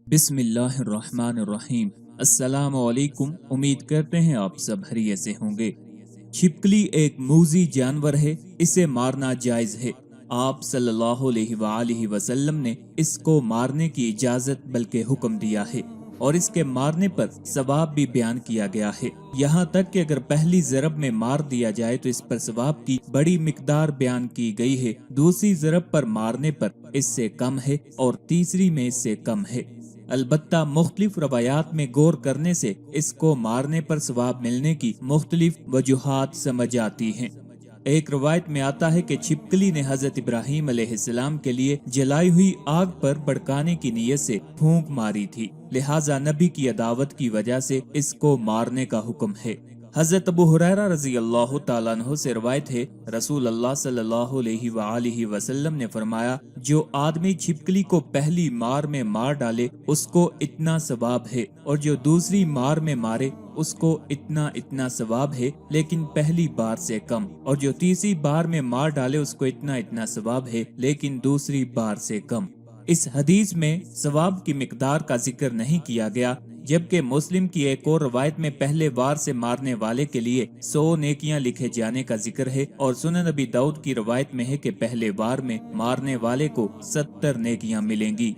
بسم اللہ الرحمن الرحیم۔ السلام علیکم، امید کرتے ہیں آپ سب خیریت سے ہوں گے۔ چھپکلی ایک موذی جانور ہے، اسے مارنا جائز ہے۔ آپ صلی اللہ علیہ وآلہ وسلم نے اس کو مارنے کی اجازت بلکہ حکم دیا ہے، اور اس کے مارنے پر ثواب بھی بیان کیا گیا ہے، یہاں تک کہ اگر پہلی ضرب میں مار دیا جائے تو اس پر ثواب کی بڑی مقدار بیان کی گئی ہے، دوسری ضرب پر مارنے پر اس سے کم ہے، اور تیسری میں اس سے کم ہے۔ البتہ مختلف روایات میں غور کرنے سے اس کو مارنے پر ثواب ملنے کی مختلف وجوہات سمجھ آتی ہیں۔ ایک روایت میں آتا ہے کہ چھپکلی نے حضرت ابراہیم علیہ السلام کے لیے جلائی ہوئی آگ پر بھڑکانے کی نیت سے پھونک ماری تھی، لہٰذا نبی کی عداوت کی وجہ سے اس کو مارنے کا حکم ہے۔ حضرت ابو ہریرہ رضی اللہ تعالیٰ عنہ سے روایت ہے، رسول اللہ صلی اللہ علیہ وآلہ وسلم نے فرمایا، جو آدمی چھپکلی کو پہلی مار میں مار ڈالے اس کو اتنا ثواب ہے، اور جو دوسری مار میں مارے اس کو اتنا ثواب ہے لیکن پہلی بار سے کم، اور جو تیسری بار میں مار ڈالے اس کو اتنا ثواب ہے لیکن دوسری بار سے کم۔ اس حدیث میں ثواب کی مقدار کا ذکر نہیں کیا گیا، جبکہ مسلم کی ایک اور روایت میں پہلے وار سے مارنے والے کے لیے 100 نیکیاں لکھے جانے کا ذکر ہے، اور سنن ابی داؤد کی روایت میں ہے کہ پہلے وار میں مارنے والے کو 70 نیکیاں ملیں گی۔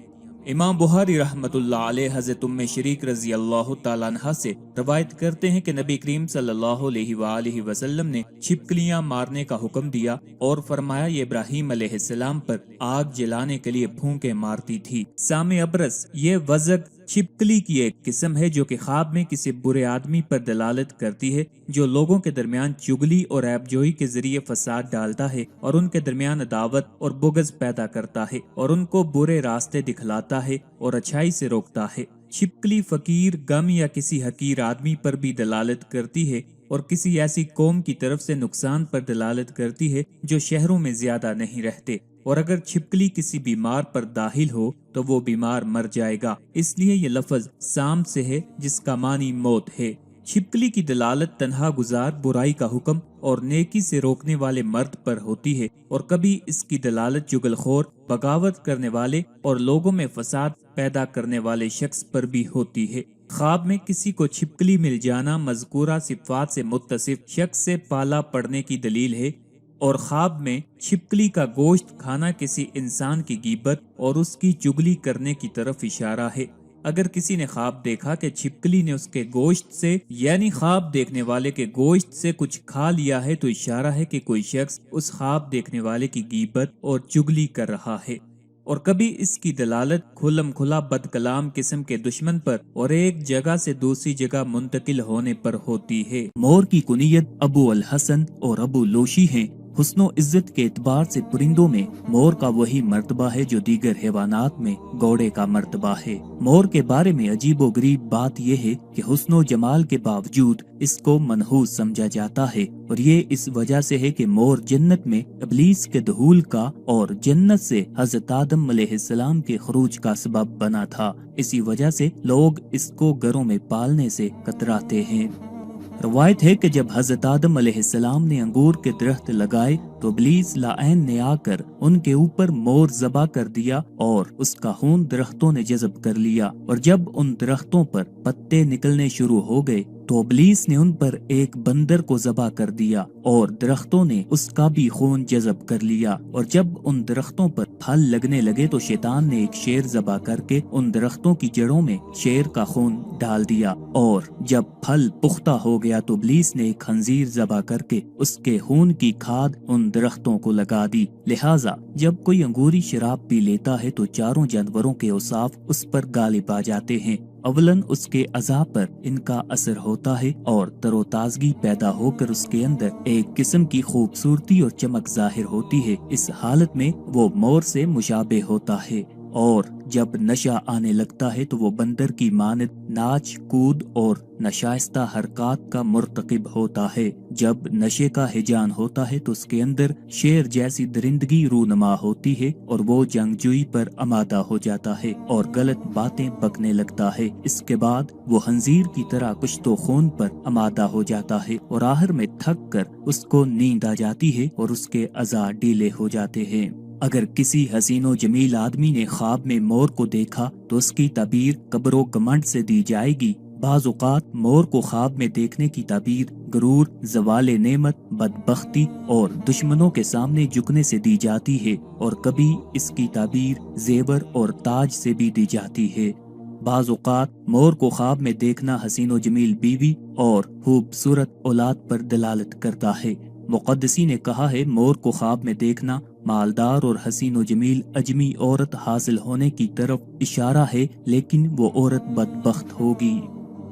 امام بخاری رحمت اللہ علیہ حضرت ام شریک رضی اللہ تعالیٰ عنہ سے روایت کرتے ہیں کہ نبی کریم صلی اللہ علیہ وآلہ وسلم نے چھپکلیاں مارنے کا حکم دیا اور فرمایا، یہ ابراہیم علیہ السلام پر آگ جلانے کے لیے پھونکے مارتی تھی۔ سامع ابرص، یہ وزغ چھپکلی کی ایک قسم ہے جو کہ خواب میں کسی برے آدمی پر دلالت کرتی ہے، جو لوگوں کے درمیان چگلی اور عیب جوئی کے ذریعے فساد ڈالتا ہے اور ان کے درمیان عداوت اور بغض پیدا کرتا ہے اور ان کو برے راستے دکھلاتا ہے اور اچھائی سے روکتا ہے۔ چھپکلی فقیر، غم یا کسی حقیر آدمی پر بھی دلالت کرتی ہے اور کسی ایسی قوم کی طرف سے نقصان پر دلالت کرتی ہے جو شہروں میں زیادہ نہیں رہتے، اور اگر چھپکلی کسی بیمار پر داخل ہو تو وہ بیمار مر جائے گا، اس لیے یہ لفظ سام سے ہے جس کا معنی موت ہے۔ چھپکلی کی دلالت تنہا گزار، برائی کا حکم اور نیکی سے روکنے والے مرد پر ہوتی ہے، اور کبھی اس کی دلالت چغل خور، بغاوت کرنے والے اور لوگوں میں فساد پیدا کرنے والے شخص پر بھی ہوتی ہے۔ خواب میں کسی کو چھپکلی مل جانا مذکورہ صفات سے متصف شخص سے پالا پڑنے کی دلیل ہے، اور خواب میں چھپکلی کا گوشت کھانا کسی انسان کی غیبت اور اس کی چگلی کرنے کی طرف اشارہ ہے۔ اگر کسی نے خواب دیکھا کہ چھپکلی نے اس کے گوشت سے، یعنی خواب دیکھنے والے کے گوشت سے کچھ کھا لیا ہے، تو اشارہ ہے کہ کوئی شخص اس خواب دیکھنے والے کی غیبت اور چگلی کر رہا ہے۔ اور کبھی اس کی دلالت کھلم کھلا بد کلام قسم کے دشمن پر اور ایک جگہ سے دوسری جگہ منتقل ہونے پر ہوتی ہے۔ مور کی کنیت ابو الحسن اور ابو لوشی ہیں۔ حسن و عزت کے اعتبار سے پرندوں میں مور کا وہی مرتبہ ہے جو دیگر حیوانات میں گھوڑے کا مرتبہ ہے۔ مور کے بارے میں عجیب و غریب بات یہ ہے کہ حسن و جمال کے باوجود اس کو منحوس سمجھا جاتا ہے، اور یہ اس وجہ سے ہے کہ مور جنت میں ابلیس کے دخول کا اور جنت سے حضرت آدم علیہ السلام کے خروج کا سبب بنا تھا، اسی وجہ سے لوگ اس کو گھروں میں پالنے سے کتراتے ہیں۔ روایت ہے کہ جب حضرت آدم علیہ السلام نے انگور کے درخت لگائے تو ابلیس لاعین نے آ کر ان کے اوپر مور ذبح کر دیا اور اس کا خون درختوں نے جذب کر لیا، اور جب ان درختوں پر پتے نکلنے شروع ہو گئے تو ابلیس نے ان پر ایک بندر کو ذبح کر دیا اور درختوں نے اس کا بھی خون جذب کر لیا، اور جب ان درختوں پر پھل لگنے لگے تو شیطان نے ایک شیر ذبح کر کے ان درختوں کی جڑوں میں شیر کا خون ڈال دیا، اور جب پھل پختہ ہو گیا تو ابلیس نے ایک خنزیر ذبح کر کے اس کے خون کی کھاد ان درختوں کو لگا دی۔ لہٰذا جب کوئی انگوری شراب پی لیتا ہے تو چاروں جانوروں کے اوصاف اس پر غالب آ جاتے ہیں۔ اولن اس کے اعضاء پر ان کا اثر ہوتا ہے اور تر و تازگی پیدا ہو کر اس کے اندر ایک قسم کی خوبصورتی اور چمک ظاہر ہوتی ہے۔ اس حالت میں وہ مور سے مشابہ ہوتا ہے، اور جب نشہ آنے لگتا ہے تو وہ بندر کی مانند ناچ کود اور نشائستہ حرکات کا مرتکب ہوتا ہے۔ جب نشے کا ہیجان ہوتا ہے تو اس کے اندر شیر جیسی درندگی رونما ہوتی ہے، اور وہ جنگجوئی پر آمادہ ہو جاتا ہے اور غلط باتیں بکنے لگتا ہے۔ اس کے بعد وہ خنزیر کی طرح کشت و خون پر آمادہ ہو جاتا ہے، اور آخر میں تھک کر اس کو نیند آ جاتی ہے اور اس کے اعضاء ڈھیلے ہو جاتے ہیں۔ اگر کسی حسین و جمیل آدمی نے خواب میں مور کو دیکھا تو اس کی تعبیر کبر و گھمنڈ سے دی جائے گی۔ بعض اوقات مور کو خواب میں دیکھنے کی تعبیر غرور، زوال نعمت، بدبختی اور دشمنوں کے سامنے جھکنے سے دی جاتی ہے، اور کبھی اس کی تعبیر زیور اور تاج سے بھی دی جاتی ہے۔ بعض اوقات مور کو خواب میں دیکھنا حسین و جمیل بیوی اور خوبصورت اولاد پر دلالت کرتا ہے۔ مقدسی نے کہا ہے، مور کو خواب میں دیکھنا مالدار اور حسین و جمیل اجمی عورت حاصل ہونے کی طرف اشارہ ہے، لیکن وہ عورت بدبخت ہوگی۔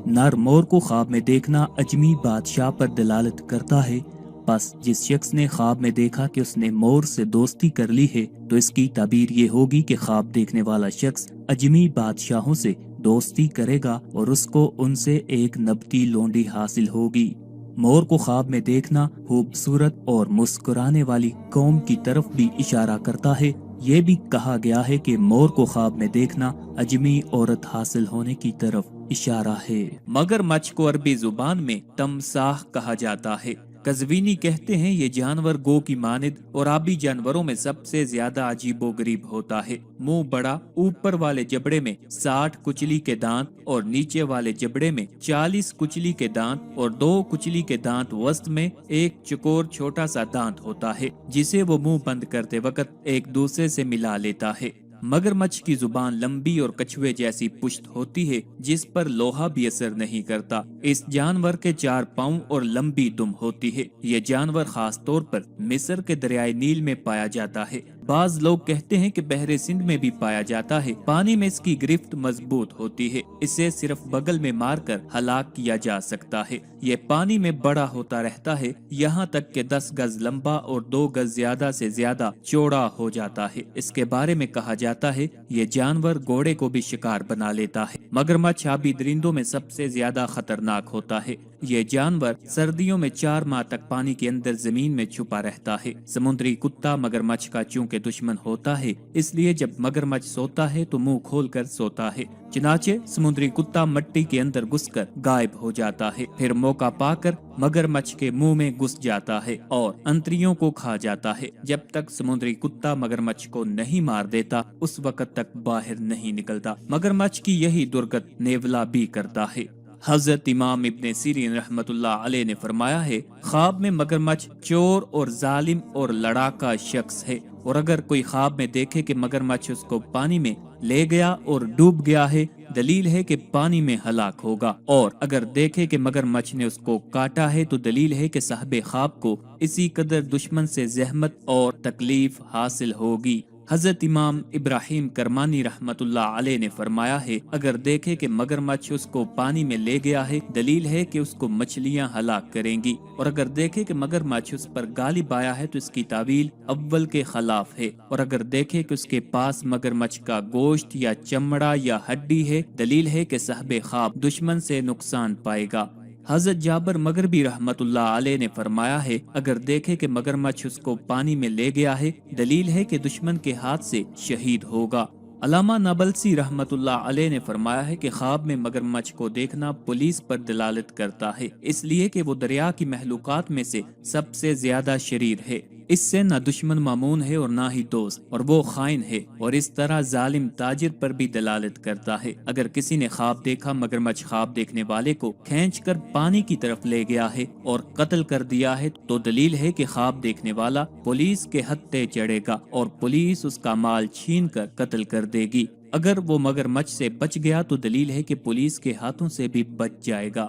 نر مور کو خواب میں دیکھنا اجمی بادشاہ پر دلالت کرتا ہے۔ بس جس شخص نے خواب میں دیکھا کہ اس نے مور سے دوستی کر لی ہے تو اس کی تعبیر یہ ہوگی کہ خواب دیکھنے والا شخص اجمی بادشاہوں سے دوستی کرے گا اور اس کو ان سے ایک نبتی لونڈی حاصل ہوگی۔ مور کو خواب میں دیکھنا خوبصورت اور مسکرانے والی قوم کی طرف بھی اشارہ کرتا ہے۔ یہ بھی کہا گیا ہے کہ مور کو خواب میں دیکھنا اجمی عورت حاصل ہونے کی طرف اشارہ ہے۔ مگرمچھ کو عربی زبان میں تمساح کہا جاتا ہے۔ قزوینی کہتے ہیں یہ جانور گو کی مانند اور آبی جانوروں میں سب سے زیادہ عجیب و غریب ہوتا ہے۔ منہ بڑا، اوپر والے جبڑے میں 60 کچلی کے دانت اور نیچے والے جبڑے میں 40 کچلی کے دانت اور 2 کچلی کے دانت، وسط میں ایک چکور چھوٹا سا دانت ہوتا ہے جسے وہ منہ بند کرتے وقت ایک دوسرے سے ملا لیتا ہے۔ مگرمچھ کی زبان لمبی اور کچھوے جیسی پشت ہوتی ہے جس پر لوہا بھی اثر نہیں کرتا۔ اس جانور کے 4 پاؤں اور لمبی دم ہوتی ہے۔ یہ جانور خاص طور پر مصر کے دریائے نیل میں پایا جاتا ہے۔ بعض لوگ کہتے ہیں کہ بحر سندھ میں بھی پایا جاتا ہے۔ پانی میں اس کی گرفت مضبوط ہوتی ہے، اسے صرف بغل میں مار کر ہلاک کیا جا سکتا ہے۔ یہ پانی میں بڑا ہوتا رہتا ہے یہاں تک کہ 10 گز لمبا اور 2 گز زیادہ سے زیادہ چوڑا ہو جاتا ہے۔ اس کے بارے میں کہا جاتا ہے یہ جانور گھوڑے کو بھی شکار بنا لیتا ہے۔ مگرمچھ آبی درندوں میں سب سے زیادہ خطرناک ہوتا ہے۔ یہ جانور سردیوں میں 4 ماہ تک پانی کے اندر زمین میں چھپا رہتا ہے۔ سمندری کتا مگرمچھ کا چونکہ دشمن ہوتا ہے، اس لیے جب مگرمچھ سوتا ہے تو منہ کھول کر سوتا ہے۔ چنانچہ سمندری کتا مٹی کے اندر گھس کر غائب ہو جاتا ہے، پھر موقع پا کر مگرمچھ کے منہ میں گھس جاتا ہے اور انتڑیوں کو کھا جاتا ہے۔ جب تک سمندری کتا مگرمچھ کو نہیں مار دیتا اس وقت تک باہر نہیں نکلتا۔ مگرمچھ کی یہی درگت نیولا بھی کرتا ہے۔ حضرت امام ابن سیرین رحمت اللہ علیہ نے فرمایا ہے، خواب میں مگرمچھ چور اور ظالم اور لڑاکا شخص ہے، اور اگر کوئی خواب میں دیکھے کہ مگرمچھ اس کو پانی میں لے گیا اور ڈوب گیا ہے، دلیل ہے کہ پانی میں ہلاک ہوگا، اور اگر دیکھے کہ مگرمچھ نے اس کو کاٹا ہے تو دلیل ہے کہ صاحب خواب کو اسی قدر دشمن سے زحمت اور تکلیف حاصل ہوگی۔ حضرت امام ابراہیم کرمانی رحمت اللہ علیہ نے فرمایا ہے، اگر دیکھے کہ مگرمچھ اس کو پانی میں لے گیا ہے، دلیل ہے کہ اس کو مچھلیاں ہلاک کریں گی، اور اگر دیکھے کہ مگرمچھ اس پر غالب آیا ہے تو اس کی تعویل اول کے خلاف ہے، اور اگر دیکھے کہ اس کے پاس مگرمچھ کا گوشت یا چمڑا یا ہڈی ہے، دلیل ہے کہ صاحب خواب دشمن سے نقصان پائے گا۔ حضرت جابر مغربی رحمت اللہ علیہ نے فرمایا ہے، اگر دیکھے کہ مگرمچھ اس کو پانی میں لے گیا ہے، دلیل ہے کہ دشمن کے ہاتھ سے شہید ہوگا۔ علامہ نابلسی رحمت اللہ علیہ نے فرمایا ہے کہ خواب میں مگرمچھ کو دیکھنا پولیس پر دلالت کرتا ہے، اس لیے کہ وہ دریا کی مخلوقات میں سے سب سے زیادہ شریر ہے۔ اس سے نہ دشمن مامون ہے اور نہ ہی دوست، اور وہ خائن ہے، اور اس طرح ظالم تاجر پر بھی دلالت کرتا ہے۔ اگر کسی نے خواب دیکھا مگرمچھ خواب دیکھنے والے کو کھینچ کر پانی کی طرف لے گیا ہے اور قتل کر دیا ہے تو دلیل ہے کہ خواب دیکھنے والا پولیس کے ہتھے چڑھے گا اور پولیس اس کا مال چھین کر قتل کر دے گی۔ اگر وہ مگرمچھ سے بچ گیا تو دلیل ہے کہ پولیس کے ہاتھوں سے بھی بچ جائے گا۔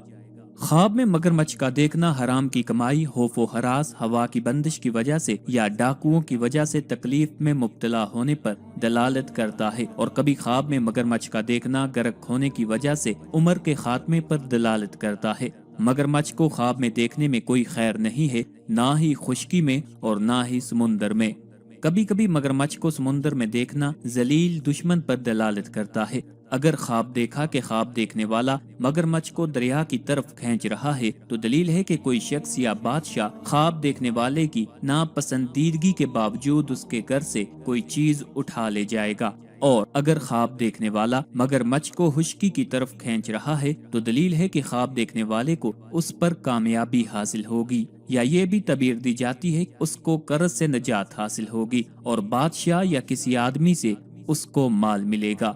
خواب میں مگرمچھ کا دیکھنا حرام کی کمائی، خوف و ہراس، ہوا کی بندش کی وجہ سے یا ڈاکوؤں کی وجہ سے تکلیف میں مبتلا ہونے پر دلالت کرتا ہے، اور کبھی خواب میں مگرمچھ کا دیکھنا غرق ہونے کی وجہ سے عمر کے خاتمے پر دلالت کرتا ہے۔ مگرمچھ کو خواب میں دیکھنے میں کوئی خیر نہیں ہے، نہ ہی خشکی میں اور نہ ہی سمندر میں۔ کبھی کبھی مگرمچھ کو سمندر میں دیکھنا ذلیل دشمن پر دلالت کرتا ہے۔ اگر خواب دیکھا کہ خواب دیکھنے والا مگرمچھ کو دریا کی طرف کھینچ رہا ہے تو دلیل ہے کہ کوئی شخص یا بادشاہ خواب دیکھنے والے کی ناپسندیدگی کے باوجود اس کے گھر سے کوئی چیز اٹھا لے جائے گا۔ اور اگر خواب دیکھنے والا مگر مچھ کو خشکی کی طرف کھینچ رہا ہے تو دلیل ہے کہ خواب دیکھنے والے کو اس پر کامیابی حاصل ہوگی، یا یہ بھی تعبیر دی جاتی ہے اس کو قرض سے نجات حاصل ہوگی اور بادشاہ یا کسی آدمی سے اس کو مال ملے گا۔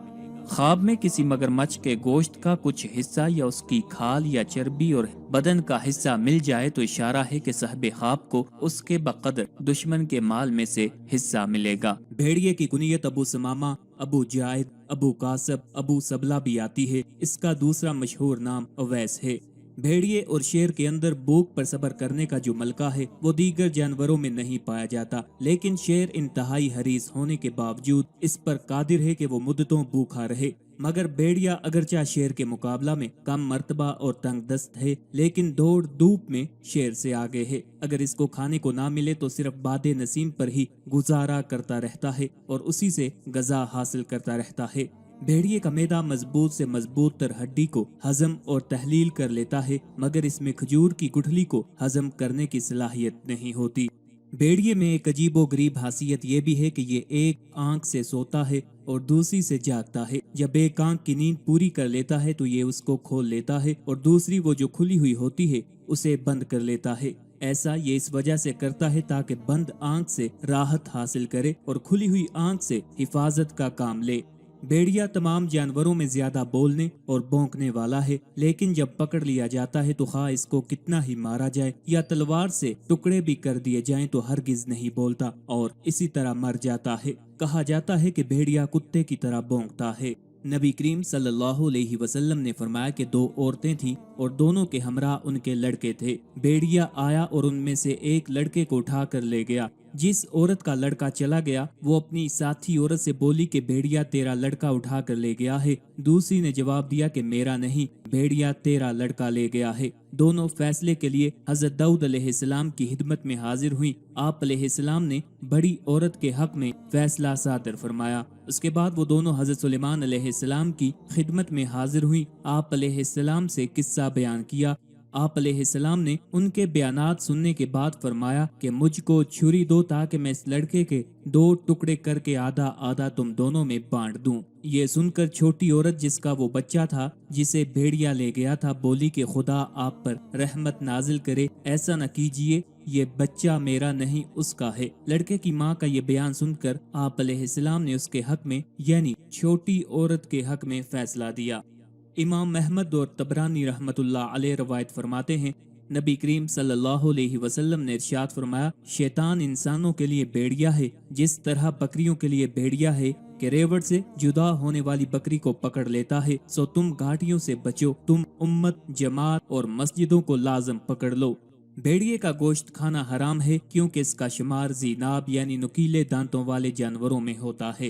خواب میں کسی مگرمچھ کے گوشت کا کچھ حصہ یا اس کی کھال یا چربی اور بدن کا حصہ مل جائے تو اشارہ ہے کہ صاحب خواب کو اس کے بقدر دشمن کے مال میں سے حصہ ملے گا۔ بھیڑیے کی کنیت ابو سمامہ، ابو جائد، ابو قاسب، ابو سبلہ بھی آتی ہے۔ اس کا دوسرا مشہور نام اویس ہے۔ بھیڑیے اور شیر کے اندر بھوک پر صبر کرنے کا جو ملکہ ہے وہ دیگر جانوروں میں نہیں پایا جاتا، لیکن شیر انتہائی حریص ہونے کے باوجود اس پر قادر ہے کہ وہ مدتوں بھوکا رہے۔ مگر بھیڑیا اگرچہ شیر کے مقابلہ میں کم مرتبہ اور تنگ دست ہے، لیکن دوڑ دھوپ میں شیر سے آگے ہے۔ اگر اس کو کھانے کو نہ ملے تو صرف باد نسیم پر ہی گزارا کرتا رہتا ہے اور اسی سے غذا حاصل کرتا رہتا ہے۔ بھیڑیے کا معدہ مضبوط سے مضبوط تر ہڈی کو ہضم اور تحلیل کر لیتا ہے، مگر اس میں کھجور کی گٹھلی کو ہضم کرنے کی صلاحیت نہیں ہوتی۔ بھیڑیے میں ایک عجیب و غریب خاصیت یہ بھی ہے کہ یہ ایک آنکھ سے سوتا ہے اور دوسری سے جاگتا ہے۔ جب ایک آنکھ کی نیند پوری کر لیتا ہے تو یہ اس کو کھول لیتا ہے اور دوسری وہ جو کھلی ہوئی ہوتی ہے اسے بند کر لیتا ہے۔ ایسا یہ اس وجہ سے کرتا ہے تاکہ بند آنکھ سے راحت حاصل کرے اور کھلی ہوئی آنکھ سے حفاظت کا کام لے۔ بھیڑیا تمام جانوروں میں زیادہ بولنے اور بھونکنے والا ہے، لیکن جب پکڑ لیا جاتا ہے تو خواہ اس کو کتنا ہی مارا جائے یا تلوار سے ٹکڑے بھی کر دیے جائیں تو ہرگز نہیں بولتا اور اسی طرح مر جاتا ہے۔ کہا جاتا ہے کہ بھیڑیا کتے کی طرح بھونکتا ہے۔ نبی کریم صلی اللہ علیہ وسلم نے فرمایا کہ دو عورتیں تھیں اور دونوں کے ہمراہ ان کے لڑکے تھے۔ بھیڑیا آیا اور ان میں سے ایک لڑکے کو اٹھا کر لے گیا۔ جس عورت کا لڑکا چلا گیا وہ اپنی ساتھی عورت سے بولی کہ بھیڑیا تیرا لڑکا اٹھا کر لے گیا ہے۔ دوسری نے جواب دیا کہ میرا نہیں، بھیڑیا تیرا لڑکا لے گیا ہے۔ دونوں فیصلے کے لیے حضرت داؤد علیہ السلام کی خدمت میں حاضر ہوئی۔ آپ علیہ السلام نے بڑی عورت کے حق میں فیصلہ صادر فرمایا۔ اس کے بعد وہ دونوں حضرت سلیمان علیہ السلام کی خدمت میں حاضر ہوئی۔ آپ علیہ السلام سے قصہ بیان کیا۔ آپ علیہ السلام نے ان کے بیانات سننے کے بعد فرمایا کہ مجھ کو چھری دو تاکہ میں اس لڑکے کے دو ٹکڑے کر کے آدھا آدھا تم دونوں میں بانٹ دوں۔ یہ سن کر چھوٹی عورت جس کا وہ بچہ تھا جسے بھیڑیا لے گیا تھا بولی کہ خدا آپ پر رحمت نازل کرے، ایسا نہ کیجئے، یہ بچہ میرا نہیں اس کا ہے۔ لڑکے کی ماں کا یہ بیان سن کر آپ علیہ السلام نے اس کے حق میں یعنی چھوٹی عورت کے حق میں فیصلہ دیا۔ امام احمد اور طبرانی رحمت اللہ علیہ روایت فرماتے ہیں، نبی کریم صلی اللہ علیہ وسلم نے ارشاد فرمایا، شیطان انسانوں کے لیے بھیڑیا ہے جس طرح بکریوں کے لیے بھیڑیا ہے کہ ریوڑ سے جدا ہونے والی بکری کو پکڑ لیتا ہے، سو تم گھاٹیوں سے بچو، تم امت، جماعت اور مسجدوں کو لازم پکڑ لو۔ بھیڑیے کا گوشت کھانا حرام ہے کیونکہ اس کا شمار ذیناب یعنی نکیلے دانتوں والے جانوروں میں ہوتا ہے۔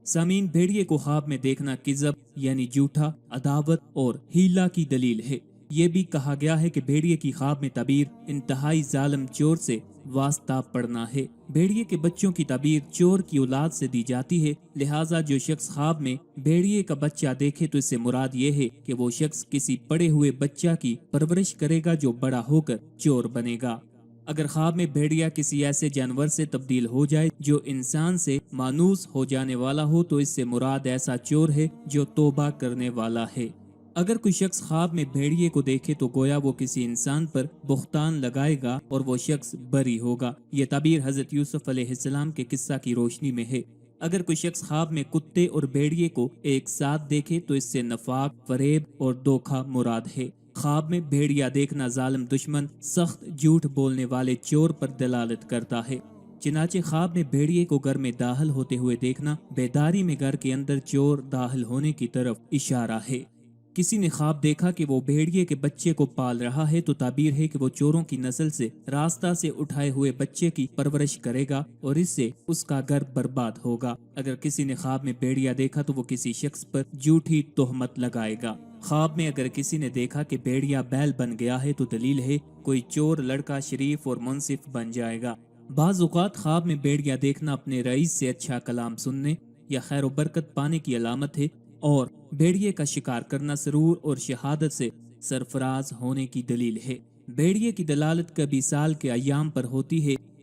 سامعین، بھیڑیے کو خواب میں دیکھنا کذب یعنی جھوٹا، عداوت اور ہیلا کی دلیل ہے۔ یہ بھی کہا گیا ہے کہ بھیڑیے کی خواب میں تعبیر انتہائی ظالم چور سے واسطہ پڑنا ہے۔ بھیڑیے کے بچوں کی تعبیر چور کی اولاد سے دی جاتی ہے، لہٰذا جو شخص خواب میں بھیڑیے کا بچہ دیکھے تو اس سے مراد یہ ہے کہ وہ شخص کسی پڑے ہوئے بچہ کی پرورش کرے گا جو بڑا ہو کر چور بنے گا۔ اگر خواب میں بھیڑیا کسی ایسے جانور سے تبدیل ہو جائے جو انسان سے مانوس ہو جانے والا ہو تو اس سے مراد ایسا چور ہے جو توبہ کرنے والا ہے۔ اگر کوئی شخص خواب میں بھیڑیے کو دیکھے تو گویا وہ کسی انسان پر بہتان لگائے گا اور وہ شخص بری ہوگا۔ یہ تعبیر حضرت یوسف علیہ السلام کے قصہ کی روشنی میں ہے۔ اگر کوئی شخص خواب میں کتے اور بھیڑیے کو ایک ساتھ دیکھے تو اس سے نفاق، فریب اور دھوکہ مراد ہے۔ خواب میں بھیڑیا دیکھنا ظالم دشمن، سخت جھوٹ بولنے والے چور پر دلالت کرتا ہے۔ چنانچہ خواب میں بھیڑیے کو گھر میں داخل ہوتے ہوئے دیکھنا بیداری میں گھر کے اندر چور داخل ہونے کی طرف اشارہ ہے۔ کسی نے خواب دیکھا کہ وہ بھیڑیے کے بچے کو پال رہا ہے تو تعبیر ہے کہ وہ چوروں کی نسل سے راستہ سے اٹھائے ہوئے بچے کی پرورش کرے گا اور اس سے اس کا گھر برباد ہوگا۔ اگر کسی نے خواب میں بھیڑیا دیکھا تو وہ کسی شخص پر جھوٹی تہمت لگائے گا۔ خواب میں اگر کسی نے دیکھا کہ بھیڑیا بیل بن گیا ہے تو دلیل ہے کوئی چور لڑکا شریف اور منصف بن جائے گا۔ بعض اوقات خواب میں بھیڑیا دیکھنا اپنے رئیس سے اچھا کلام سننے یا خیر و برکت پانے کی علامت ہے، اور بھیڑیے کا شکار کرنا سرور اور شہادت سے سرفراز ہونے کی دلیل ہے۔ بھیڑیے کی دلالت کبھی سال کے ایام پر ہوتی ہے،